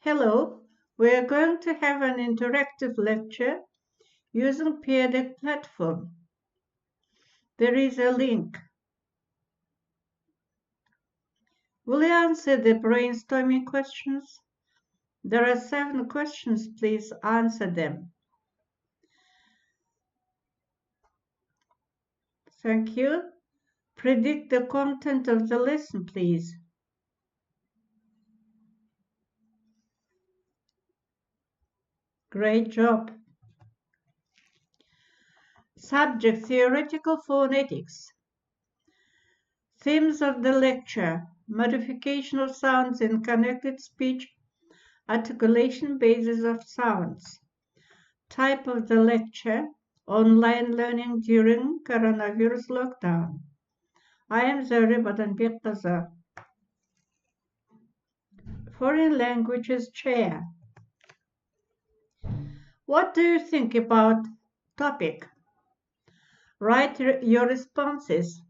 Hello, we are going to have an interactive lecture using Peer Deck platform. There is a link. Will you answer the brainstorming questions? There are 7 questions, please answer them. Thank you. Predict the content of the lesson, please. Great job. Subject: theoretical phonetics. Themes of the lecture: modification of sounds in connected speech, articulation basis of sounds. Type of the lecture: online learning during coronavirus lockdown. I am Zöhre Badanbekqızı, Foreign Languages Chair. What do you think about topic? Write your responses.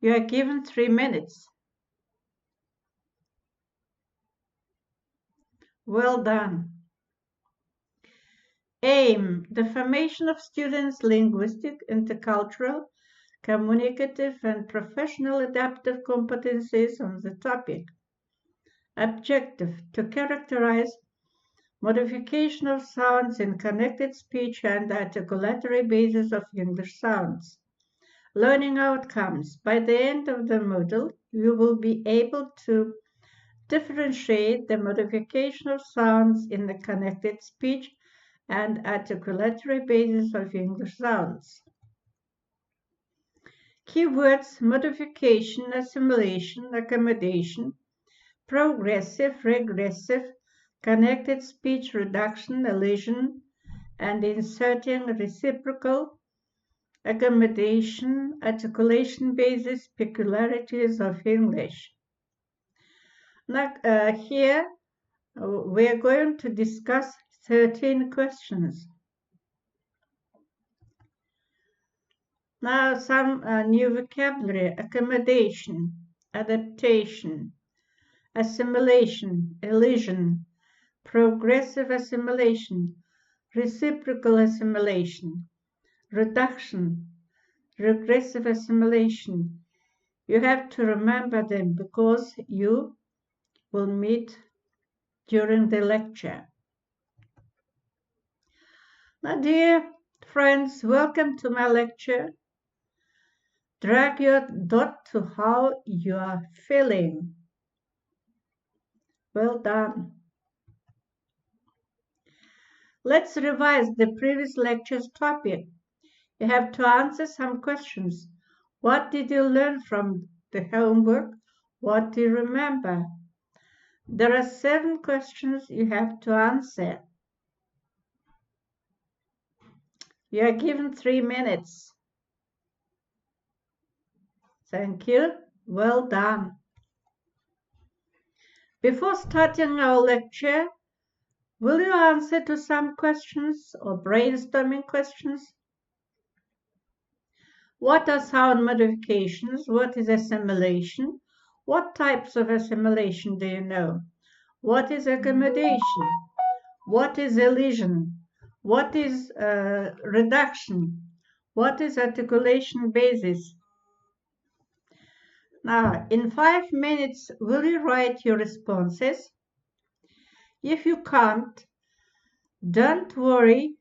You are given 3 minutes. Well done. Aim: the formation of students' linguistic, intercultural, communicative, and professional adaptive competencies on the topic. Objective: to characterize modification of sounds in connected speech and articulatory basis of English sounds. Learning outcomes: by the end of the module, you will be able to differentiate the modification of sounds in the connected speech and articulatory basis of English sounds. Keywords: modification, assimilation, accommodation, progressive, regressive, connected speech, reduction, elision, and inserting reciprocal, accommodation, articulation basis, peculiarities of English. Now, here we are going to discuss 13 questions. Now, some new vocabulary: accommodation, adaptation, assimilation, elision, progressive assimilation, reciprocal assimilation, reduction, regressive assimilation. You have to remember them because you will meet during the lecture. Now, dear friends, welcome to my lecture. Drag your dot to how you are feeling. Well done. Let's revise the previous lecture's topic. You have to answer some questions. What did you learn from the homework? What do you remember? There are 7 questions you have to answer. You are given 3 minutes. Thank you. Well done. Before starting our lecture, will you answer to some questions or brainstorming questions? What are sound modifications? What is assimilation? What types of assimilation do you know? What is accommodation? What is elision? What is reduction? What is articulation basis? Now, in 5 minutes, will you write your responses? If you can't, don't worry,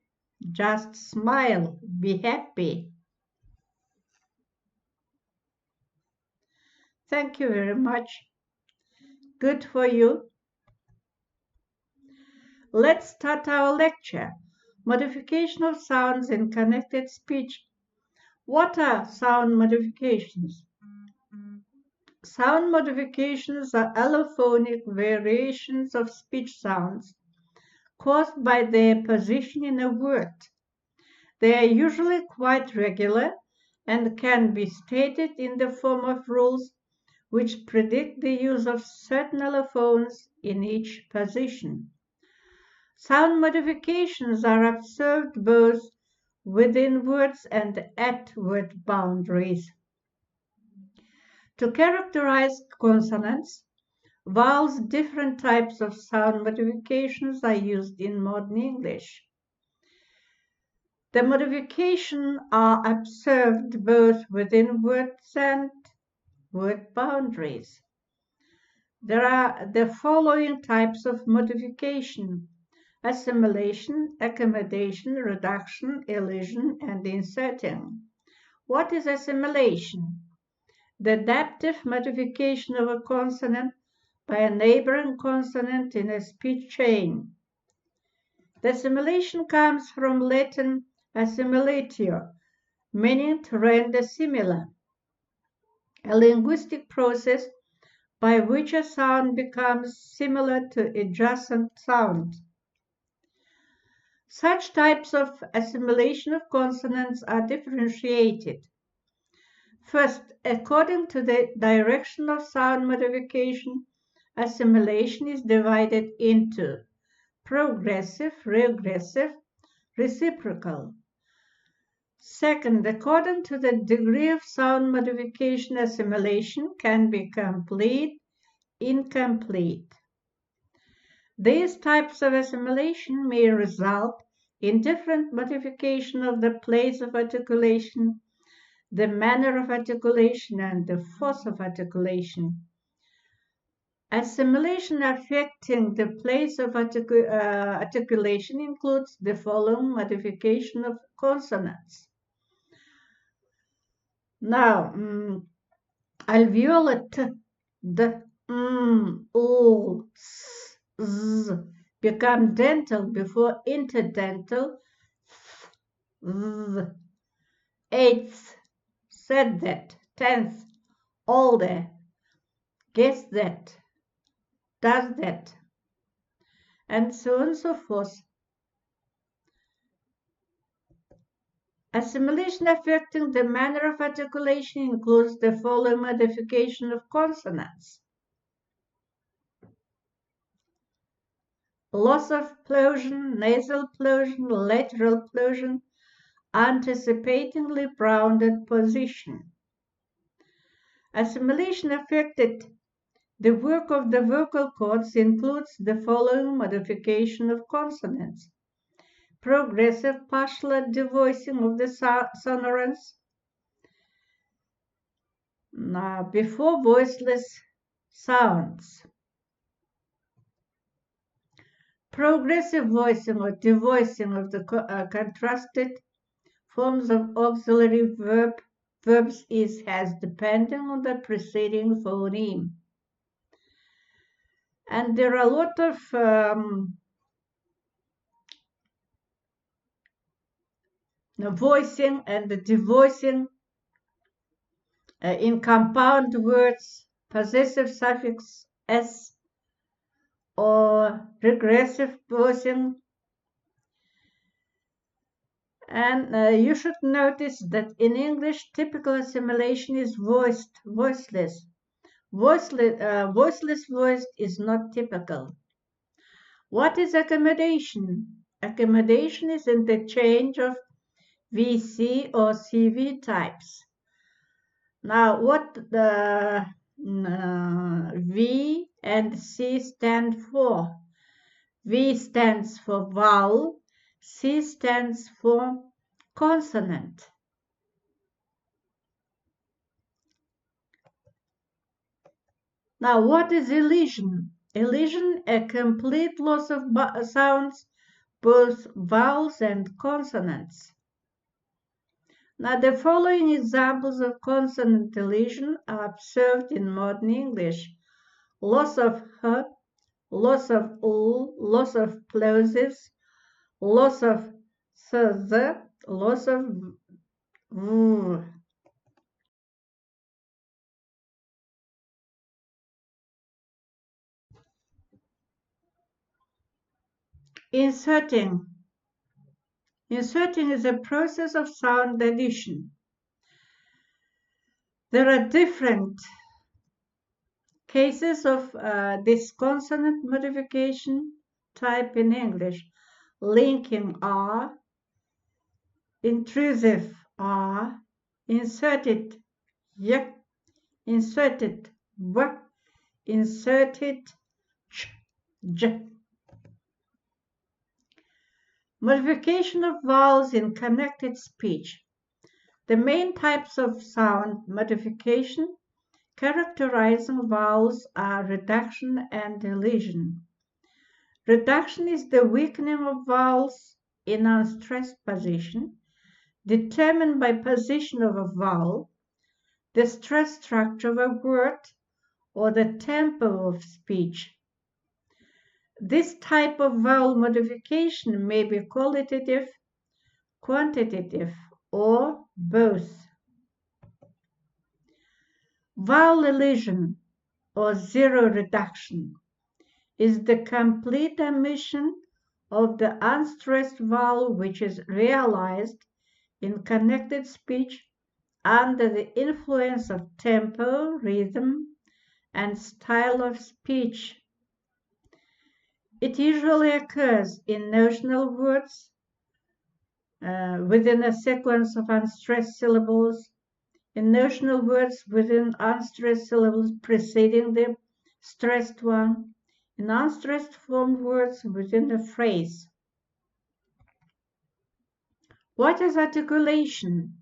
just smile, be happy. Thank you very much. Good for you. Let's start our lecture. Modification of sounds in connected speech. What are sound modifications? Sound modifications are allophonic variations of speech sounds caused by their position in a word. They are usually quite regular and can be stated in the form of rules which predict the use of certain allophones in each position. Sound modifications are observed both within words and at word boundaries. To characterize consonants, Vowels, different types of sound modifications are used in modern English. The modifications are observed both within words and word boundaries. There are the following types of modification: assimilation, accommodation, reduction, elision, and inserting. What is assimilation? The adaptive modification of a consonant by a neighboring consonant in a speech chain. The assimilation comes from Latin assimilatio, meaning to render similar, a linguistic process by which a sound becomes similar to adjacent sound. Such types of assimilation of consonants are differentiated. First, according to the direction of sound modification, assimilation is divided into progressive, regressive, reciprocal. Second, according to the degree of sound modification, assimilation can be complete, incomplete. These types of assimilation may result in different modification of the place of articulation, the manner of articulation, and the force of articulation. Assimilation affecting the place of articulation includes the following modification of consonants. Now, alveolar t, d, u, s, z become dental before interdental th, eighth, said that, tenth, older, guess that, does that, and so on and so forth. Assimilation affecting the manner of articulation includes the following modification of consonants: loss of plosive, nasal plosive, lateral plosive, anticipatingly rounded position. Assimilation affected the work of the vocal cords includes the following modification of consonants: progressive partial devoicing of the sonorants before voiceless sounds. Progressive voicing or devoicing of the contrasted forms of auxiliary verbs has depending on the preceding phoneme. And there are a lot of voicing and devoicing in compound words, possessive suffix s, or regressive voicing. And you should notice that in English, typical assimilation is voiced, voiceless. Voiceless voiced is not typical. What is accommodation? Accommodation is interchange of VC or CV types. Now, what the V and C stand for? V stands for vowel, C stands for consonant. Now, what is elision? Elision, a complete loss of sounds, both vowels and consonants. Now, the following examples of consonant elision are observed in modern English: loss of h, loss of u, loss of plosives, loss of th, loss of v. Inserting. Inserting is a process of sound addition. There are different cases of this consonant modification type in English: linking R, intrusive R, inserted Y, inserted W, inserted ch, j. Modification of vowels in connected speech. The main types of sound modification characterizing vowels are reduction and elision. Reduction is the weakening of vowels in unstressed position, determined by position of a vowel, the stress structure of a word, or the tempo of speech. This type of vowel modification may be qualitative, quantitative, or both. Vowel elision, or zero reduction, is the complete omission of the unstressed vowel which is realized in connected speech under the influence of tempo, rhythm, and style of speech. It usually occurs in notional words within a sequence of unstressed syllables, in notional words within unstressed syllables preceding the stressed one, in unstressed formed words within a phrase. What is articulation?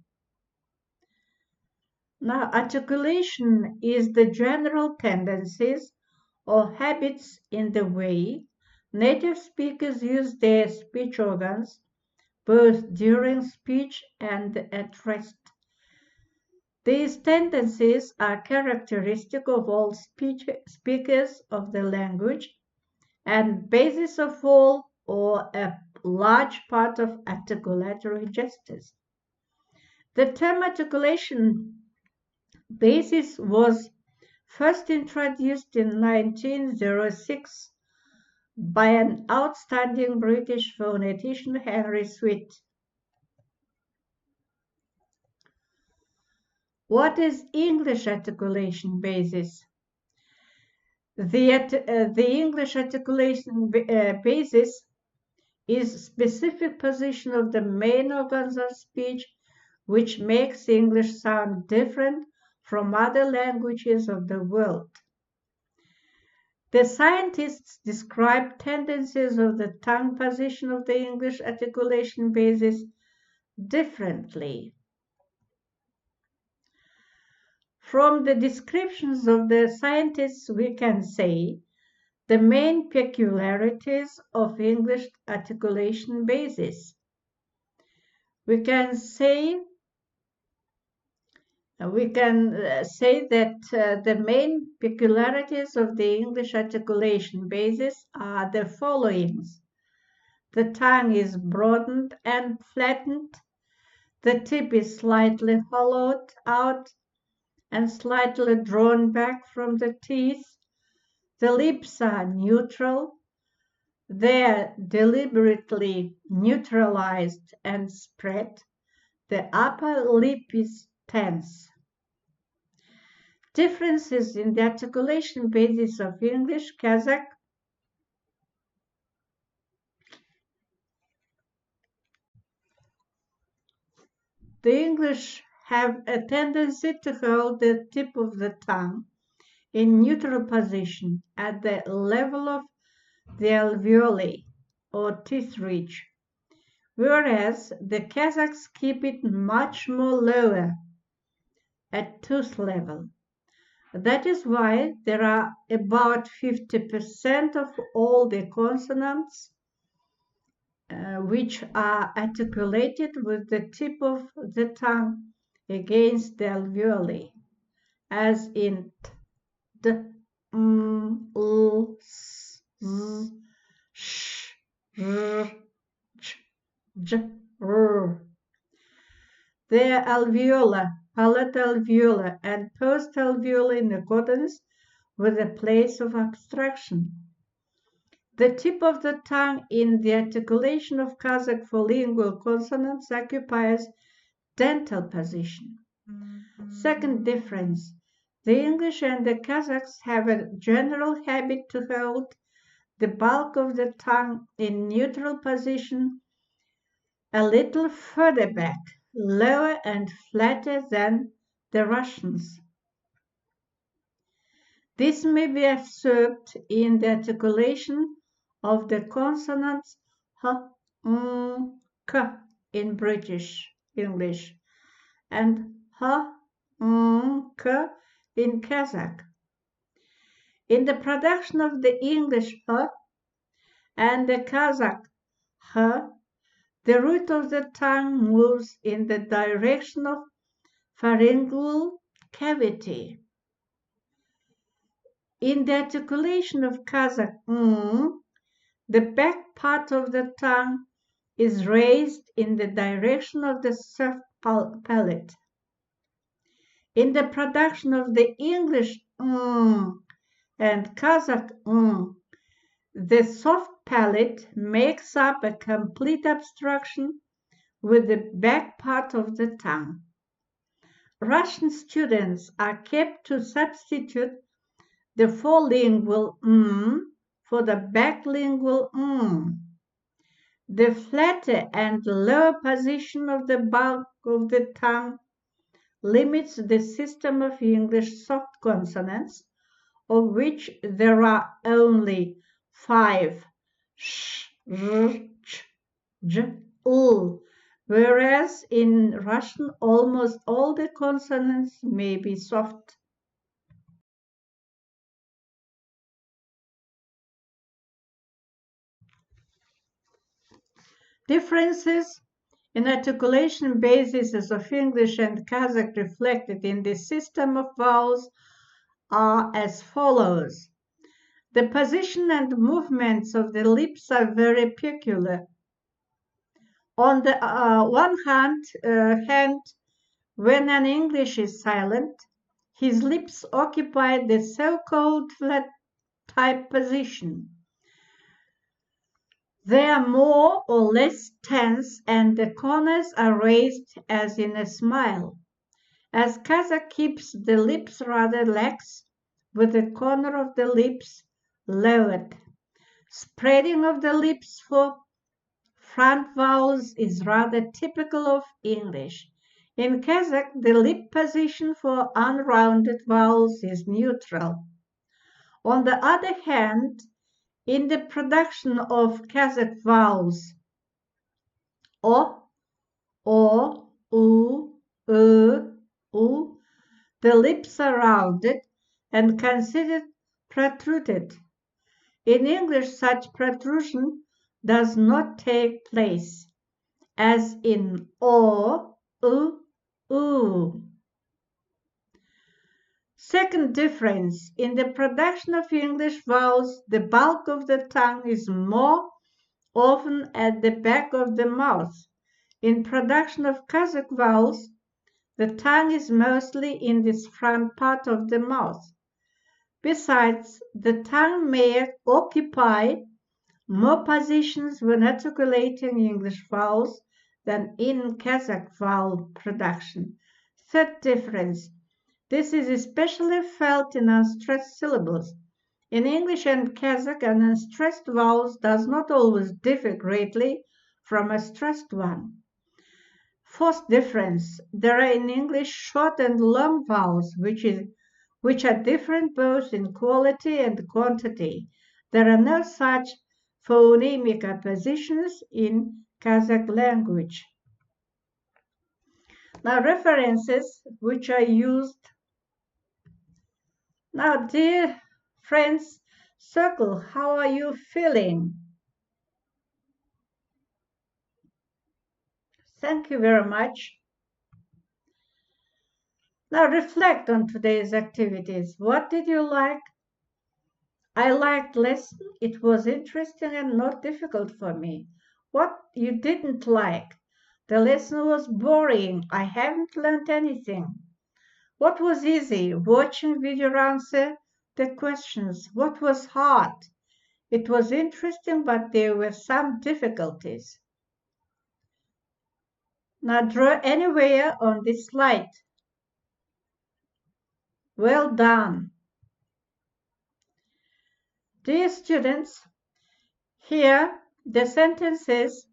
Now, articulation is the general tendencies or habits in the way native speakers use their speech organs both during speech and at rest. These tendencies are characteristic of all speakers of the language and basis of all or a large part of articulatory gestures. The term articulation basis was first introduced in 1906 by an outstanding British phonetician, Henry Sweet. What is English articulation basis? The English articulation basis is specific position of the main organs of speech which makes English sound different from other languages of the world. The scientists describe tendencies of the tongue position of the English articulation basis differently. From the descriptions of the scientists, we can say the main peculiarities of English articulation basis. We can say that the main peculiarities of the English articulation basis are the following. The tongue is broadened and flattened. The tip is slightly hollowed out and slightly drawn back from the teeth. The lips are neutral. They are deliberately neutralized and spread. The upper lip is tense. Differences in the articulation basis of English, Kazakh, the English have a tendency to hold the tip of the tongue in neutral position at the level of the alveoli or teeth ridge, whereas the Kazakhs keep it much more lower at tooth level. That is why there are about 50% of all the consonants which are articulated with the tip of the tongue against the alveoli, as in t, d, l, s, z, sh, r, ch, j, r. Their alveolar, palatal alveolar, and post-alveolar in accordance with the place of abstraction. The tip of the tongue in the articulation of Kazakh for lingual consonants occupies dental position. Second difference, the English and the Kazakhs have a general habit to hold the bulk of the tongue in neutral position a little further back, lower and flatter than the Russians. This may be observed in the articulation of the consonants h, k in British English and h, k in Kazakh. In the production of the English h and the Kazakh h, the root of the tongue moves in the direction of pharyngeal cavity. In the articulation of Kazakh the back part of the tongue is raised in the direction of the soft palate. In the production of the English and Kazakh the soft palate makes up a complete obstruction with the back part of the tongue. Russian students are kept to substitute the forelingual for the backlingual The flatter and lower position of the bulk of the tongue limits the system of English soft consonants, of which there are only 5 sh, r, ch, j, l, whereas in Russian almost all the consonants may be soft. Differences in articulation bases of English and Kazakh reflected in this system of vowels are as follows. The position and movements of the lips are very peculiar. On the one hand, when an English is silent, his lips occupy the so-called flat type position. They are more or less tense and the corners are raised as in a smile. As Kazakh keeps the lips rather lax, with the corner of the lips lowered. Spreading of the lips for front vowels is rather typical of English. In Kazakh, the lip position for unrounded vowels is neutral. On the other hand, in the production of Kazakh vowels, o, u, u, the lips are rounded and considered protruded. In English, such protrusion does not take place, as in o, u. Second difference, in the production of English vowels, the bulk of the tongue is more often at the back of the mouth. In production of Kazakh vowels, the tongue is mostly in this front part of the mouth. Besides, the tongue may occupy more positions when articulating English vowels than in Kazakh vowel production. Third difference, this is especially felt in unstressed syllables. In English and Kazakh, an unstressed vowel does not always differ greatly from a stressed one. Fourth difference, there are in English short and long vowels, which are different both in quality and quantity. There are no such phonemic appositions in Kazakh language. Now, references which are used. Now, dear friends, circle, how are you feeling? Thank you very much. Now, reflect on today's activities. What did you like? I liked lesson. It was interesting and not difficult for me. What you didn't like? The lesson was boring. I haven't learned anything. What was easy? Watching video answer the questions. What was hard? It was interesting, but there were some difficulties. Now draw anywhere on this slide. Well done. Dear students, here the sentences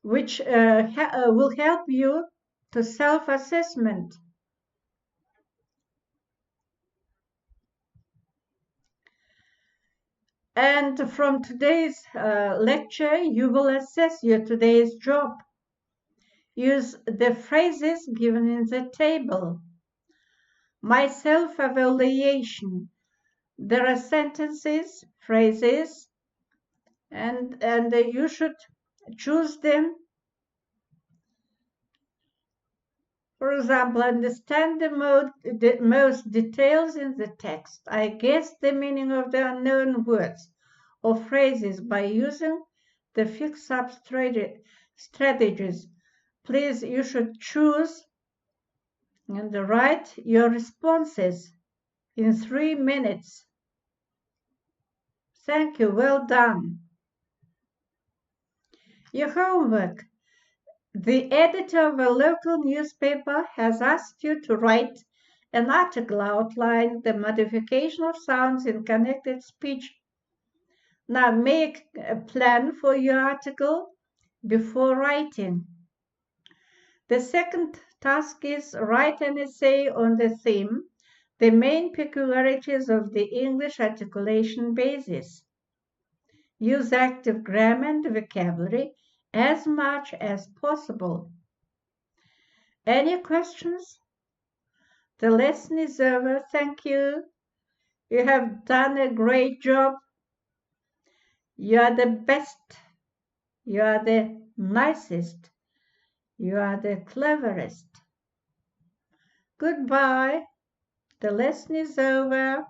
which will help you to self-assessment. And from today's lecture, you will assess your today's job. Use the phrases given in the table. My self-evaluation. There are sentences, phrases, and you should choose them. For example, understand the most details in the text. I guess the meaning of the unknown words or phrases by using the fix-up strategies. Please, you should choose and write your responses in 3 minutes. Thank you. Well done. Your homework. The editor of a local newspaper has asked you to write an article outlining the modification of sounds in connected speech. Now make a plan for your article before writing. The second task is write an essay on the theme, the main peculiarities of the English articulation basis. Use active grammar and vocabulary as much as possible. Any questions? The lesson is over. Thank you. You have done a great job. You are the best. You are the nicest. You are the cleverest. Goodbye. The lesson is over.